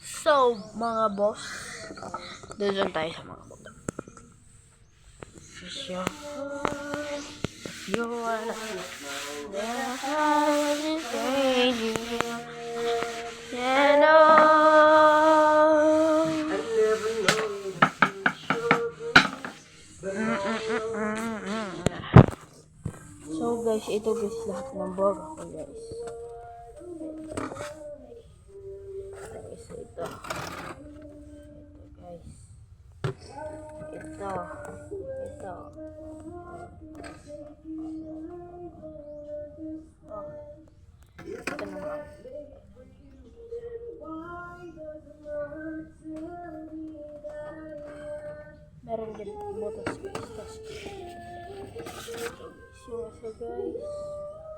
So, mga boss, doon tayo sa mga boss. If you wanna then I just change you. And so guys, ito guys lahat ng bag ako guys. Guys, ito guys. Ito naman. Meron din butas guys. Tapos yung isa guys,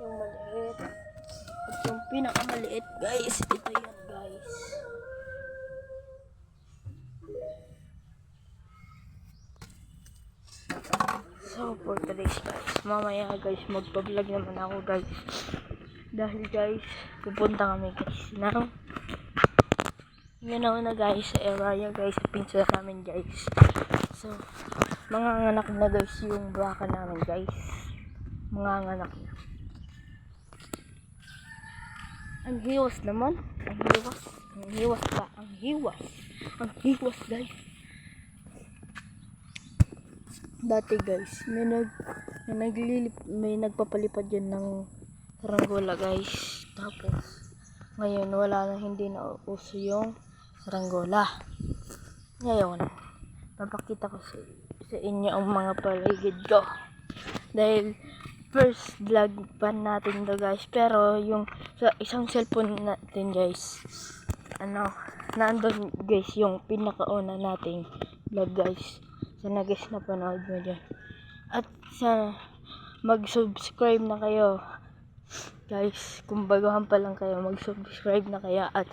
yung maliit. At yung pinakamaliit guys, ito yan guys. So for today's guys, mamaya guys magpa-vlog naman ako guys. Dahil guys, pupunta kami guys ng na guys sa area guys, sa pinsa namin guys. So, mga anak na guys yung baka namin guys. Mga anak na. Ang hiwas naman. Ang hiwas guys. Dati guys, may nagpapalipad yan ng saranggola guys. Tapos, ngayon wala na, hindi na uso yung saranggola. Ngayon, papakita ko sa inyo ang mga paligid ko. Dahil first vlog pa natin to guys. Pero yung sa isang cellphone natin guys, nandun guys yung pinakauna nating vlog guys. Sana guys napanood mo dyan. At sana mag-subscribe na kayo guys. Kung baguhan pa lang kayo, mag-subscribe na kayo at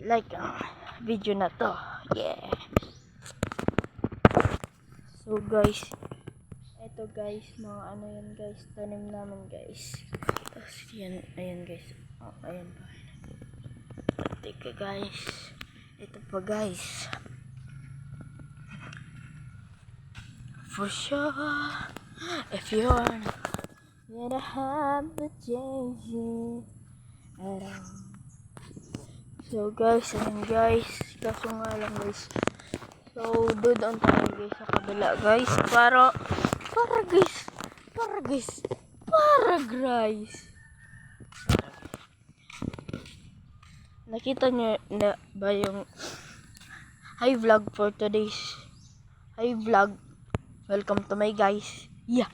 like ang video na to. Yeah. So guys, ito guys, mga yan guys, tanim namin guys. Tapos yan, ayan guys. Oh, ayan pa. Teka guys. Ito pa guys. For sure, if you're gonna have to change it at all. So guys, ayan guys. Kaso nga lang guys. So, doon tayo guys sa kabila guys. Para guys. Nakita nyo na ba yung hi vlog for today's hi vlog? Welcome to my guys. Yeah.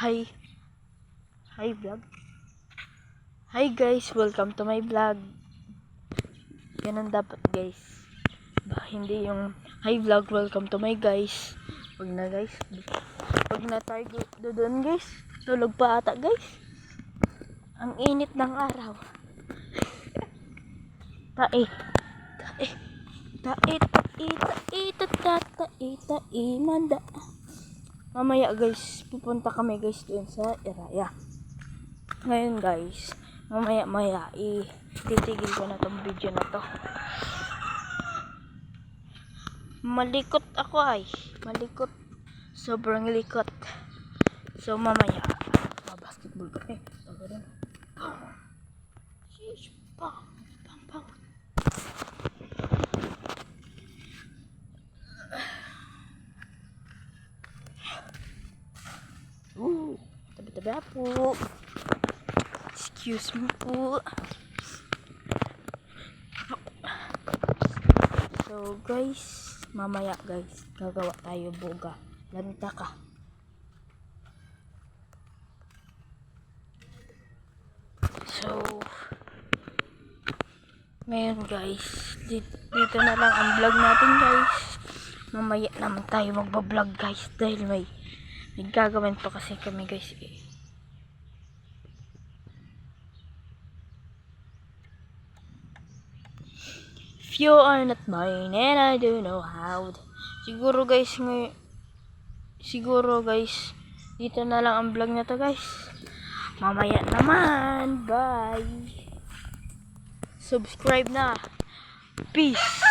Hi vlog. Hi guys, welcome to my vlog. Yan ang dapat guys. Hindi yung hi vlog, welcome to my guys. Wag na guys. Wag na tayo doon guys. Tulog pa ata guys. Ang init ng araw. Tae manda. Mamaya guys, pupunta kami guys doon sa area. Ngayon guys, mamaya titigil ko na tong video na to. Malikot ako malikot, sobrang likot. So mamaya basketball kami. Sheesh, pam. Tabi-tabi po. Excuse me po. So guys, mamaya guys, gagawa tayo boga. Lanta ka. So, ngayon guys, dito na lang ang vlog natin guys. Mamaya naman tayo magbablog guys. Dahil may gagawin pa kasi kami guys If you are not mine and I don't know how. Siguro guys, dito na lang ang vlog na to guys. Mamaya naman. Bye. Subscribe na. Peace.